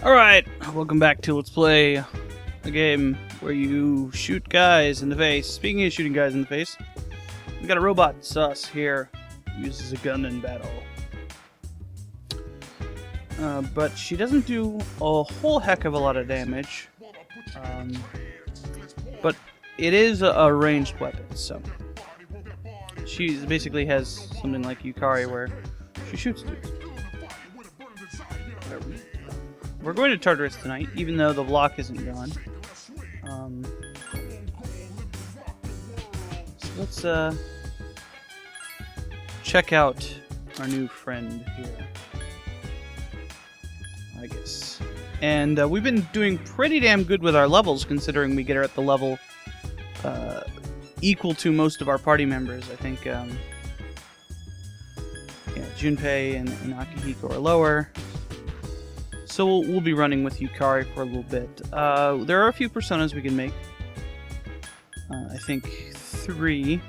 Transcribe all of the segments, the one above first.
Alright, welcome back to Let's Play a game where you shoot guys in the face. Speaking of shooting guys in the face, we got a robot sus here who uses a gun in battle. But she doesn't do a whole heck of a lot of damage. But it is a ranged weapon, so she basically has something like Yukari where she shoots dudes. We're going to Tartarus tonight, even though the block isn't gone. So let's check out our new friend here, I guess. And we've been doing pretty damn good with our levels, considering we get her at the level equal to most of our party members. I think Junpei and Akihiko are lower. So we'll be running with Yukari for a little bit. There are a few personas we can make. I think 3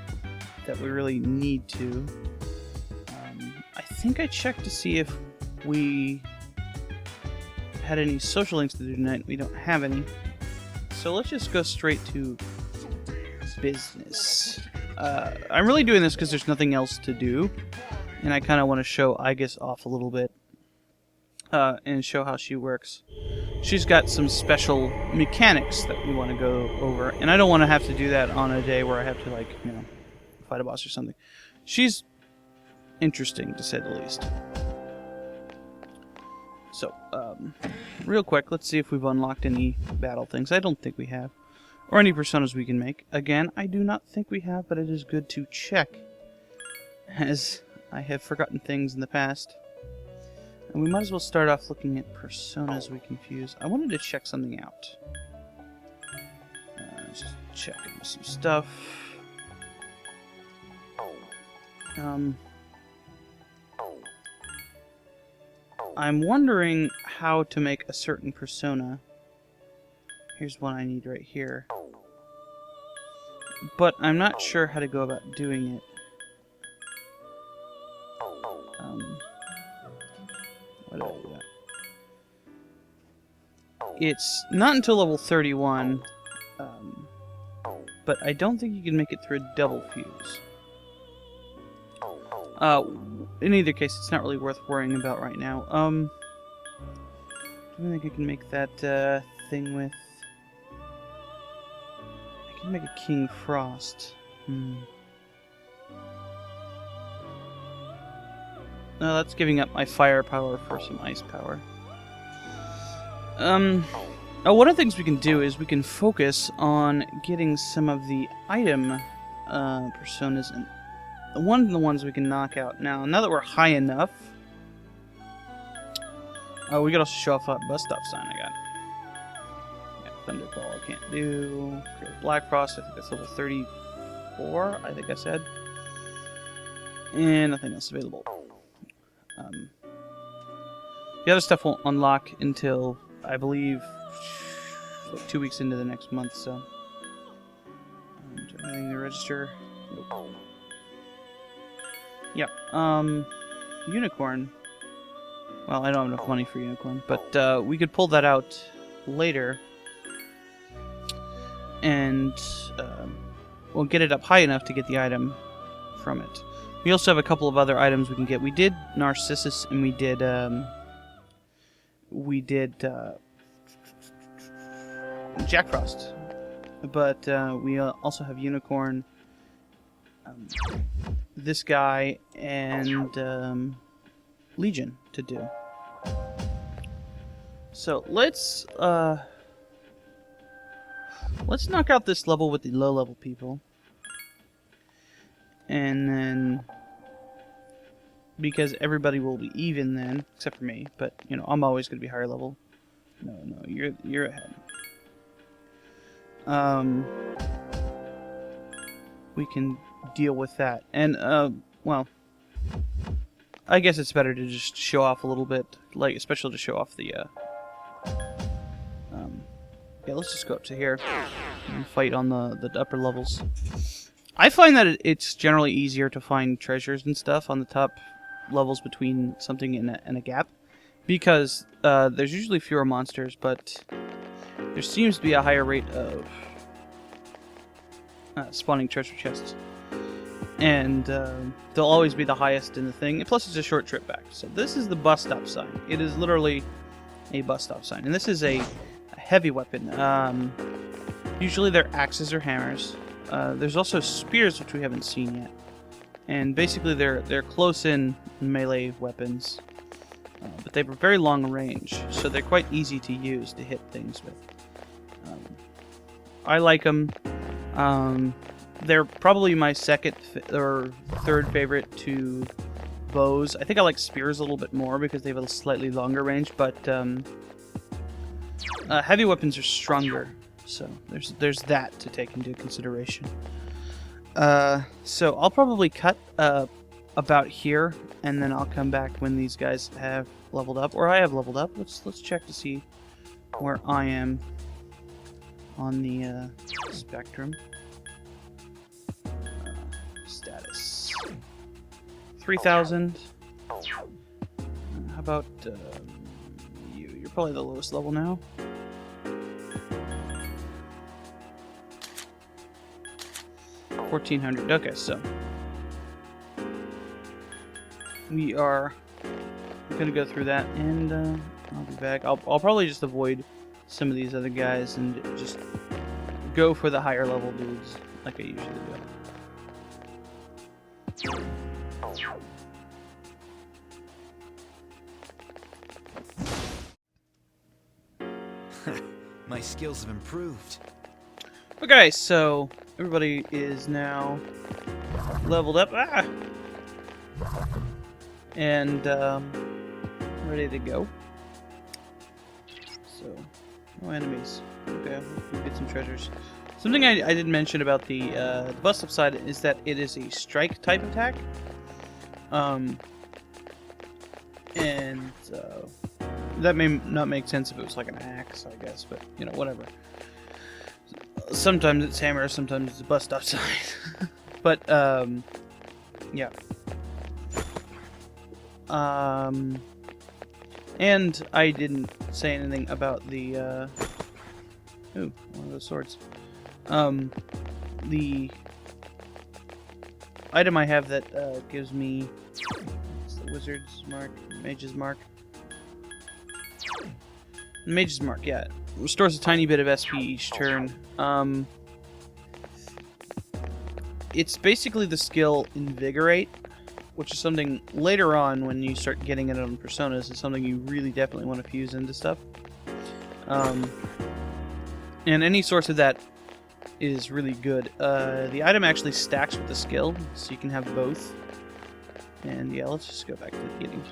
that we really need to. I think I checked to see if we had any social links to do tonight. We don't have any. So let's just go straight to business. I'm really doing this because there's nothing else to do. And I kind of want to show Aigis off a little bit. And show how she works. She's got some special mechanics that we want to go over, and I don't want to have to do that on a day where I have to, like, you know, fight a boss or something. She's interesting, to say the least. So, real quick, let's see if we've unlocked any battle things. I don't think we have. Or any personas we can make. Again, I do not think we have, but it is good to check, as I have forgotten things in the past. And we might as well start off looking at personas we can fuse. I wanted to check something out. Just checking some stuff. I'm wondering how to make a certain persona. Here's one I need right here. But I'm not sure how to go about doing it. It's not until level 31, but I don't think you can make it through a double fuse. In either case, it's not really worth worrying about right now. Do I think I can make that thing with... I can make a King Frost. No, that's giving up my firepower for some ice power. One of the things we can do is we can focus on getting some of the item personas, and one of the ones we can knock out. Now that we're high enough, we could also show off that bus stop sign I got. Yeah, Thundercall I can't do. Black Frost, I think that's level 34, I think I said. And nothing else available. The other stuff won't unlock until, I believe, like 2 weeks into the next month, so... do I have anything to register? Nope. Yeah, Unicorn. Well, I don't have enough money for Unicorn, but we could pull that out later. And we'll get it up high enough to get the item from it. We also have a couple of other items we can get. We did Narcissus, and we did Jack Frost, but we also have Unicorn, this guy, and Legion to do. So let's knock out this level with the low-level people, and then, because everybody will be even then, except for me, but, you know, I'm always going to be higher level. No, you're ahead. We can deal with that. And, well, I guess it's better to just show off a little bit, like, especially to show off the, yeah, let's just go up to here and fight on the upper levels. I find that it's generally easier to find treasures and stuff on the top levels between something and a gap, because there's usually fewer monsters, but there seems to be a higher rate of spawning treasure chests. And they'll always be the highest in the thing. Plus, it's a short trip back. So this is the bus stop sign. It is literally a bus stop sign. And this is a heavy weapon. Usually they're axes or hammers. There's also spears, which we haven't seen yet. And basically they're close-in melee weapons. But they have a very long range, so they're quite easy to use to hit things with. I like them. They're probably my second or third favorite to bows. I think I like spears a little bit more because they have a slightly longer range, but heavy weapons are stronger, so there's that to take into consideration. So I'll probably cut about here, and then I'll come back when these guys have leveled up, or I have leveled up. Let's check to see where I am on the spectrum. Status 3,000. How about you? You're probably the lowest level now. $1,400. Okay, so we are gonna go through that, and I'll be back. I'll probably just avoid some of these other guys and just go for the higher level dudes like I usually do. My skills have improved. Okay, so everybody is now leveled up. And ready to go. So, no enemies. Okay, we'll get some treasures. Something I didn't mention about the bus up side is that it is a strike type attack. That may not make sense if it was like an axe, I guess, but you know, whatever. Sometimes it's hammer, sometimes it's a bus stop sign. But yeah. And I didn't say anything about the ooh, one of those swords. The item I have that gives me the wizard's mark, mage's mark. Mage's mark, yeah. It restores a tiny bit of SP each turn. It's basically the skill Invigorate, which is something later on when you start getting it on personas is something you really definitely want to fuse into stuff. And any source of that is really good. The item actually stacks with the skill, so you can have both. And yeah, let's just go back to the beginning.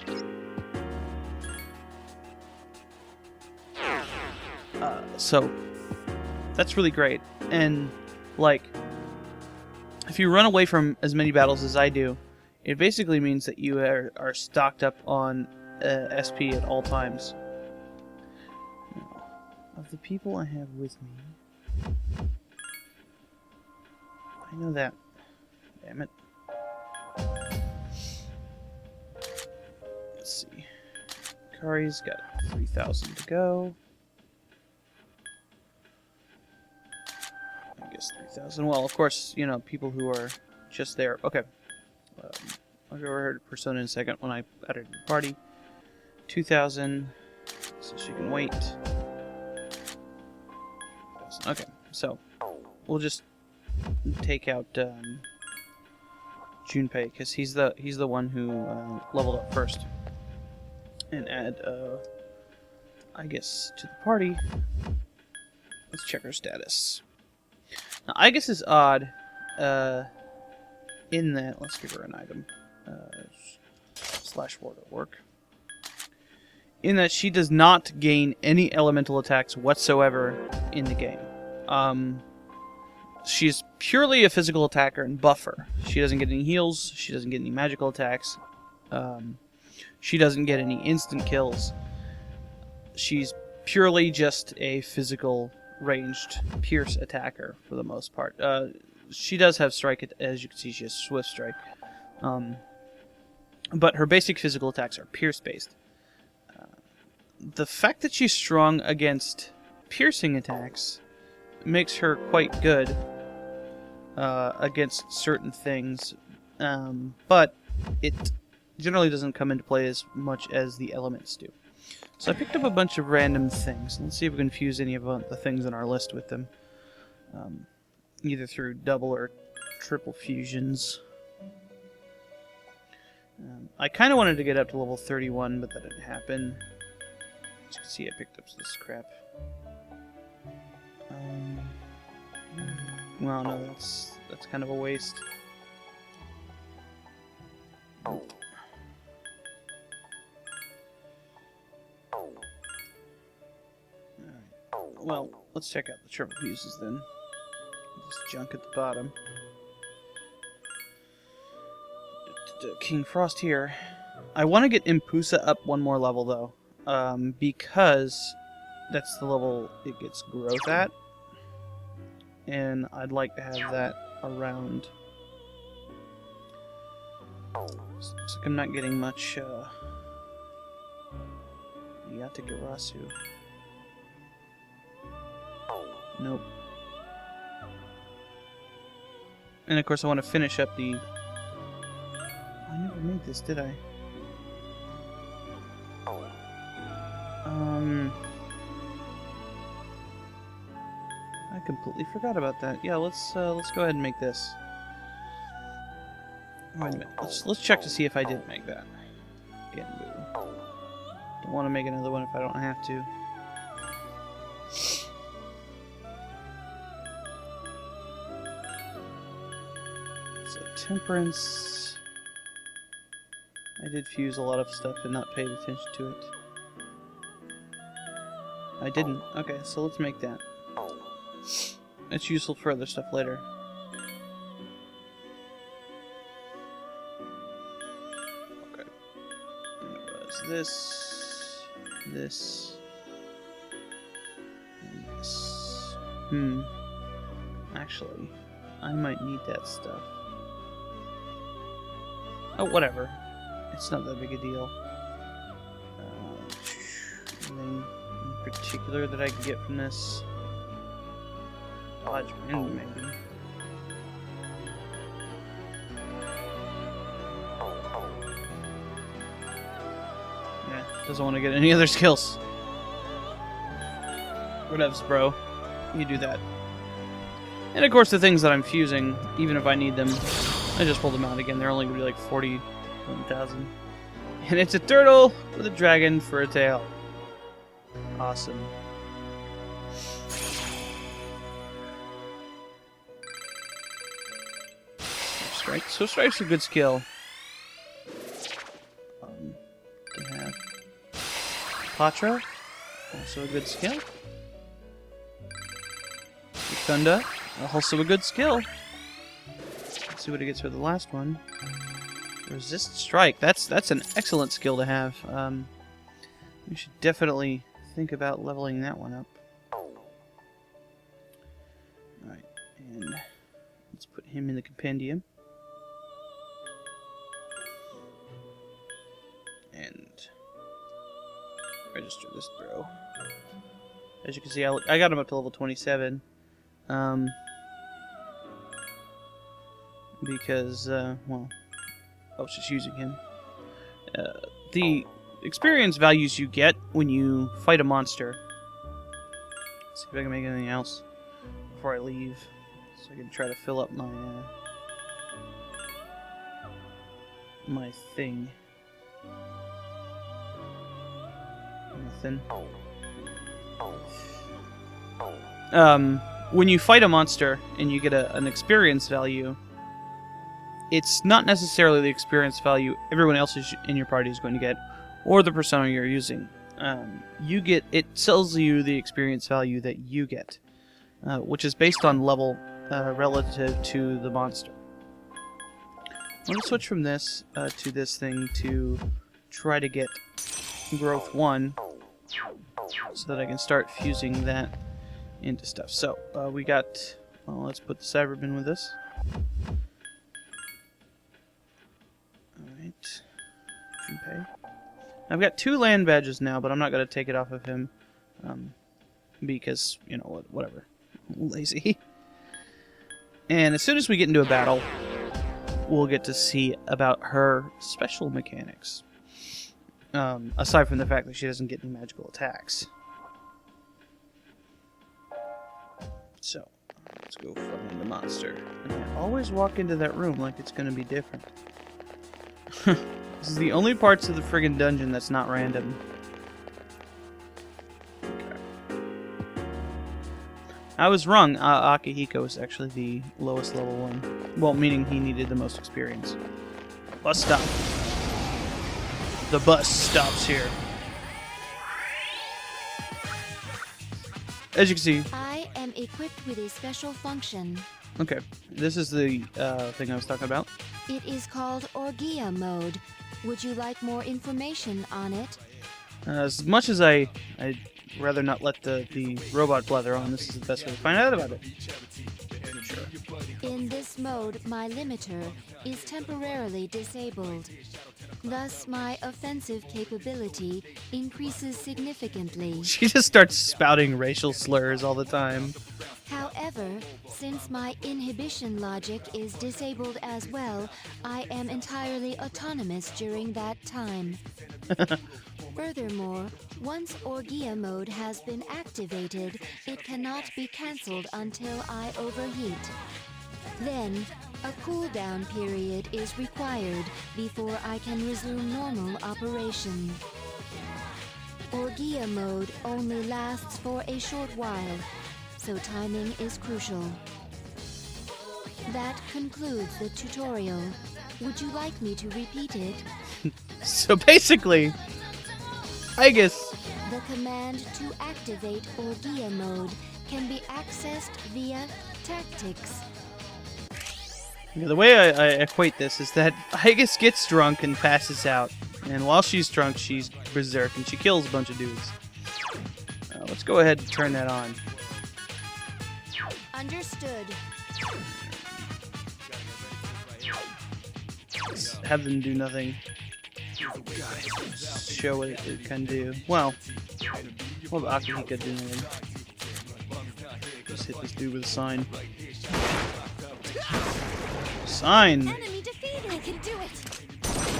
So that's really great. And like, if you run away from as many battles as I do, it basically means that you are stocked up on SP at all times. Now, of the people I have with me, I know that. Damn it. Let's see. Kari's got 3,000 to go. I guess 3,000. Well, of course, you know, people who are just there. Okay. I'll go over to Persona in a second when I add her to the party. 2,000. So she can wait. Okay, so we'll just take out Junpei because he's the one who leveled up first, and add I guess to the party. Let's check her status. Now, I guess is odd. In that, let's give her an item. Slash ward at work. In that she does not gain any elemental attacks whatsoever in the game. She's purely a physical attacker and buffer. She doesn't get any heals. She doesn't get any magical attacks. She doesn't get any instant kills. She's purely just a physical ranged pierce attacker for the most part. She does have strike, as you can see. She has swift strike. But her basic physical attacks are pierce based. the fact that she's strong against piercing attacks makes her quite good against certain things, but it generally doesn't come into play as much as the elements do. So I picked up a bunch of random things. Let's see if we can fuse any of the things on our list with them, either through double or triple fusions. I kind of wanted to get up to level 31, but that didn't happen. As you can see, I picked up this crap. Well, no, that's kind of a waste. Alright. Well, let's check out the triple fuses then. This junk at the bottom. King Frost here. I want to get Impusa up one more level though, because that's the level it gets growth at, and I'd like to have that around. Looks like I'm not getting much Yatagarasu. Nope. And of course I want to finish up the... I never made this, did I? I completely forgot about that. Yeah, let's go ahead and make this. Wait a minute. Let's check to see if I did make that. Genbu. Don't want to make another one if I don't have to. So Temperance. I did fuse a lot of stuff and not paid attention to it. I didn't. Okay, so let's make that. It's useful for other stuff later. Okay. And it was this, and this. Actually, I might need that stuff. Oh, whatever. It's not that big a deal. Anything in particular that I can get from this? Dodge wind, maybe. Yeah, doesn't want to get any other skills. Whatevs, bro. You do that. And of course, the things that I'm fusing, even if I need them, I just pull them out again. They're only going to be like 40,000. And it's a turtle with a dragon for a tail. Awesome. Strike. So strike's a good skill. To have. Patra, also a good skill. Ukunda, also a good skill. Let's see what it gets for the last one. Resist strike. That's an excellent skill to have. We should definitely think about leveling that one up. Alright, and let's put him in the compendium. And register this bro. As you can see, I got him up to level 27. Because, well, I was just using him. The experience values you get when you fight a monster. Let's see if I can make anything else before I leave, so I can try to fill up my my thing. Nothing. When you fight a monster and you get an experience value, it's not necessarily the experience value everyone else in your party is going to get, or the persona you're using. It tells you the experience value that you get, which is based on level relative to the monster. I'm going to switch from this to this thing to try to get growth 1, so that I can start fusing that into stuff. So we got. Well, let's put the Cyberman with this. Alright. Junpei. I've got 2 land badges now, but I'm not going to take it off of him. Because, you know, whatever. I'm lazy. And as soon as we get into a battle, we'll get to see about her special mechanics. Aside from the fact that she doesn't get any magical attacks. So, let's go find the monster. And I always walk into that room like it's going to be different. This is the only parts of the friggin' dungeon that's not random. Okay. I was wrong. Akihiko is actually the lowest level one. Well, meaning he needed the most experience. Bus stop. The bus stops here. As you can see... I am equipped with a special function. Okay, this is the thing I was talking about. It is called Orgia mode. Would you like more information on it? As much as I'd rather not let the robot blather on, this is the best way to find out about it. Sure. In this mode, my limiter is temporarily disabled. Thus, my offensive capability increases significantly. She just starts spouting racial slurs all the time. However, since my inhibition logic is disabled as well, I am entirely autonomous during that time. Furthermore, once Orgia mode has been activated, it cannot be cancelled until I overheat. Then, a cooldown period is required before I can resume normal operation. Orgia mode only lasts for a short while, so timing is crucial. That concludes the tutorial. Would you like me to repeat it? So basically, I guess... The command to activate Orgia mode can be accessed via tactics. The way I equate this is that Aegis gets drunk and passes out. And while she's drunk, she's berserk and she kills a bunch of dudes. Let's go ahead and turn that on. Understood. Let's have them do nothing. Show what it can do. Well, what about Akihiko do anything? Just hit this dude with a sign. Sign! Enemy defeated! I can do it!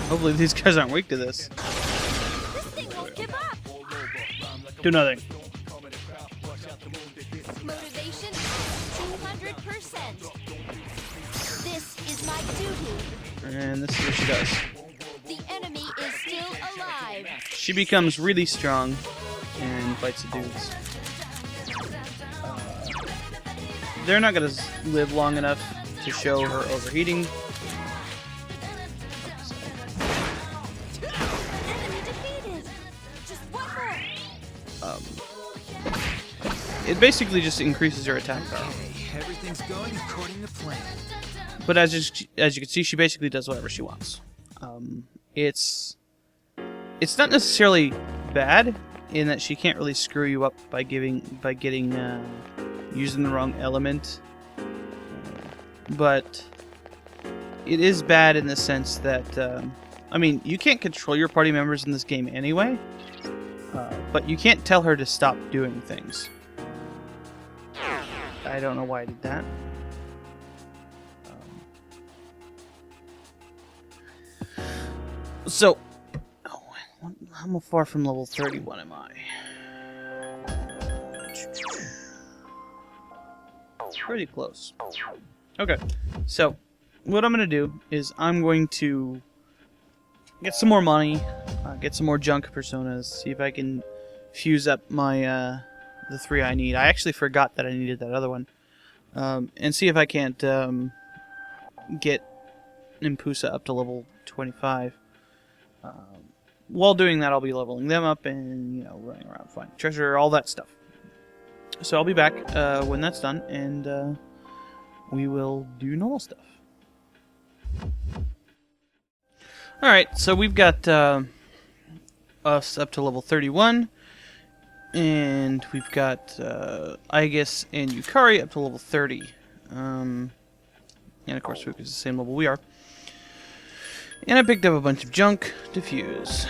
Hopefully these guys aren't weak to this. This thing won't give up! Do nothing. Motivation 200%. This is my duty. And this is what she does. The enemy is still alive. She becomes really strong and fights the dudes. They're not going to live long enough to show her overheating. Enemy defeated. Just one more. It basically just increases her attack power. Okay, everything's going according to plan. But as you can see, she basically does whatever she wants. It's not necessarily bad in that she can't really screw you up by getting using the wrong element. But it is bad in the sense that I mean, you can't control your party members in this game anyway. But you can't tell her to stop doing things. I don't know why I did that. So, how far from level 31 am I? Pretty close. Okay, so what I'm going to do is I'm going to get some more money, get some more junk personas, see if I can fuse up my the 3 I need. I actually forgot that I needed that other one. And see if I can't get Impusa up to level 25. While doing that, I'll be leveling them up and, you know, running around finding treasure, all that stuff. So I'll be back when that's done, and we will do normal stuff. Alright, so we've got us up to level 31, and we've got Aegis and Yukari up to level 30. And of course, Fuka's the same level we are. And I picked up a bunch of junk to fuse.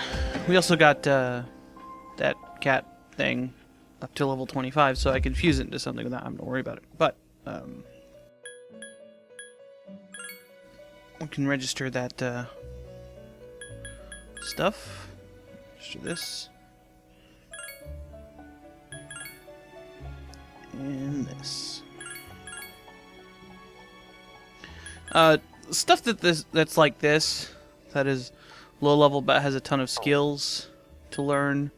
we also got that cat thing up to level 25, so I can fuse it into something without having to worry about it. But we can register that stuff. Register this. And this. Stuff that's like this, that is low level but has a ton of skills to learn.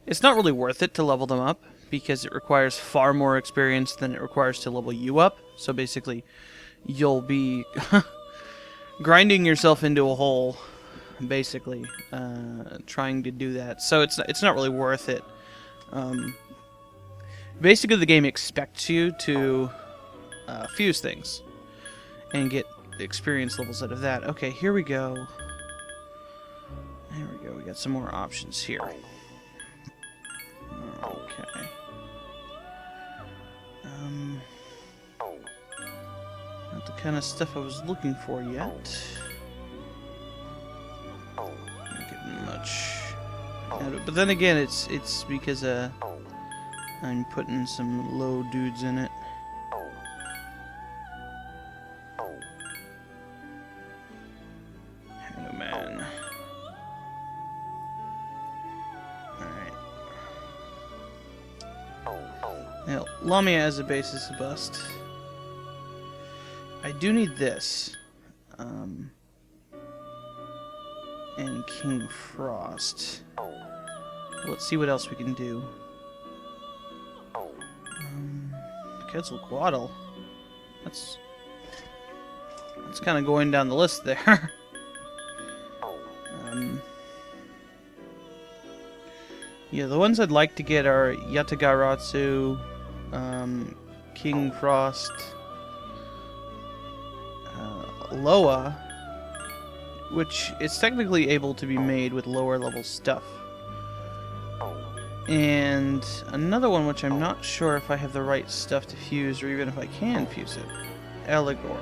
It's not really worth it to level them up because it requires far more experience than it requires to level you up. So basically, you'll be grinding yourself into a hole, basically, trying to do that. So it's not really worth it. Basically, the game expects you to fuse things and get experience levels out of that. Okay, here we go. There we go. We got some more options here. Okay. Not the kind of stuff I was looking for yet. Not getting much out of it. But then again, it's because I'm putting some low dudes in it. Hello, man. Alright. Now, Lamia as a base is a bust. I do need this. And King Frost. Let's see what else we can do. Quetzalcoatl. That's kind of going down the list there. Yeah, the ones I'd like to get are Yatagaratsu, King Frost, Loa, which is technically able to be made with lower level stuff. And another one which I'm not sure if I have the right stuff to fuse, or even if I can fuse it. Eligor.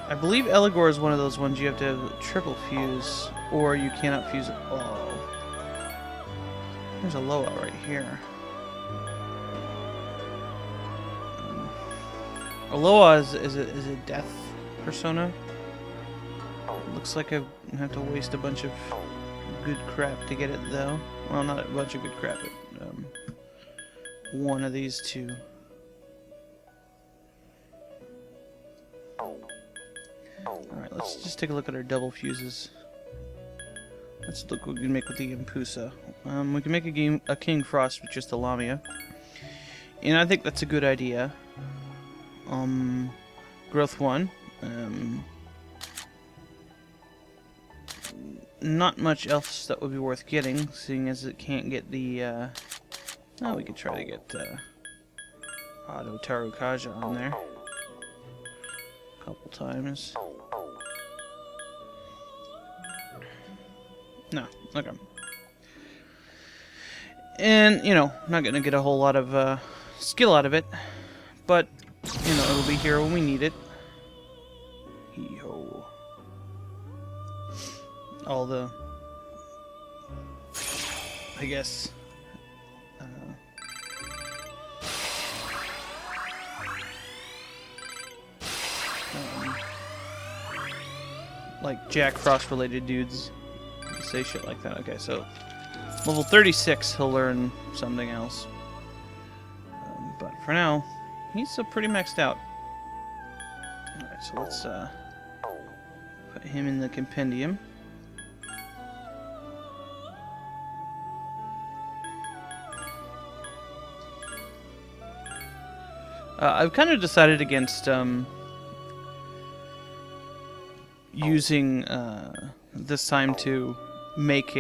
I believe Eligor is one of those ones you have to have triple fuse, or you cannot fuse it all. There's a Loa right here. Aloha is a death persona. Looks like I have to waste a bunch of good crap to get it, though. Well, not a bunch of good crap, but one of these two. Alright, let's just take a look at our double fuses. Let's look what we can make with the Impusa. We can make a King Frost with just the Lamia. And I think that's a good idea. Growth 1. Not much else that would be worth getting, seeing as it can't get the, oh, we could try to get, Auto Tarukaja on there. A couple times. No, okay. And, you know, not gonna get a whole lot of, skill out of it, but, you know, it'll be here when we need it. Hee-ho. All the, I guess, like Jack Frost related dudes say shit like that. Okay, so level 36 he'll learn something else, but for now he's pretty maxed out. Alright, so let's put him in the compendium. I've kind of decided against using this time to make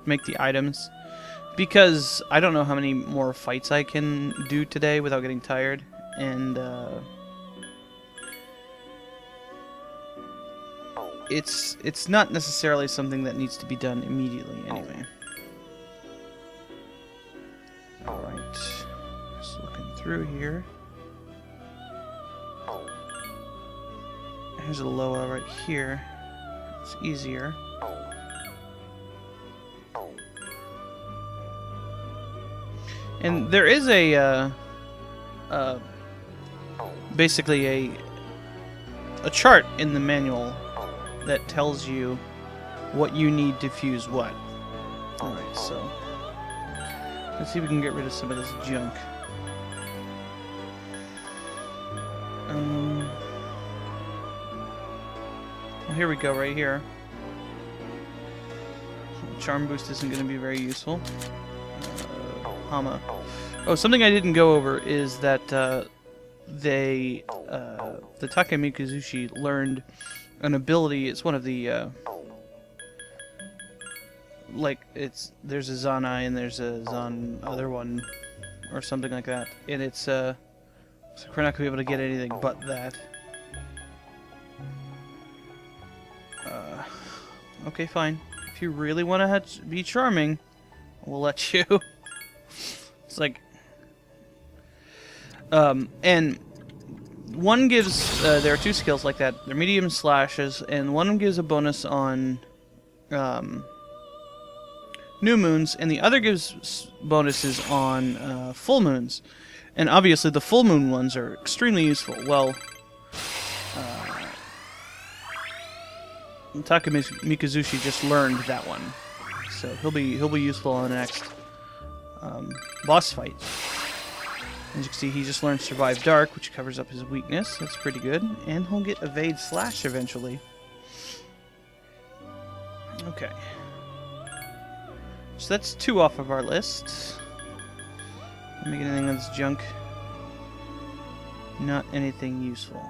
make the items, because I don't know how many more fights I can do today without getting tired, and it's not necessarily something that needs to be done immediately anyway. All right. Just looking through here. Here's a Loa right here. It's easier. And there is basically a chart in the manual that tells you what you need to fuse what. Alright, so let's see if we can get rid of some of this junk. Well, here we go, right here. Charm boost isn't going to be very useful. Hama. Oh, something I didn't go over is that the Takemikazushi learned an ability. It's one of the there's a Zanai and there's a Zan other one or something like that, and it's so we're not gonna be able to get anything but that. Okay, fine. If you really want to be charming, we'll let you. It's like, and one gives, there are two skills like that. They're medium slashes, and one gives a bonus on new moons, and the other gives bonuses on full moons. And obviously the full moon ones are extremely useful. Well, Takemikazushi just learned that one, so he'll be useful on the next boss fight. As you can see, he just learned Survive Dark, which covers up his weakness. That's pretty good, and he'll get Evade Slash eventually. Okay, so that's 2 off of our list. Let me get anything on this junk. Not anything useful.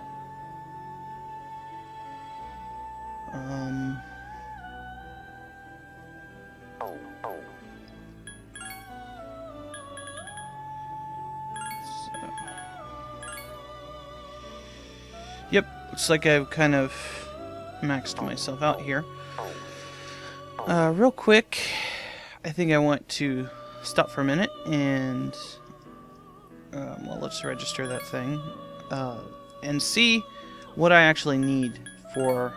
Yep, looks like I've kind of maxed myself out here. Real quick, I think I want to stop for a minute and well, let's register that thing and see what I actually need for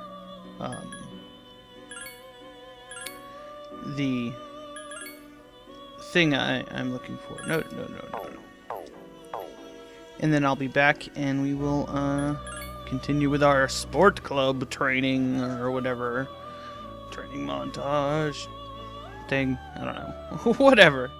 the thing I'm looking for. No. And then I'll be back and we will continue with our sport club training or whatever. Training montage thing. I don't know. Whatever.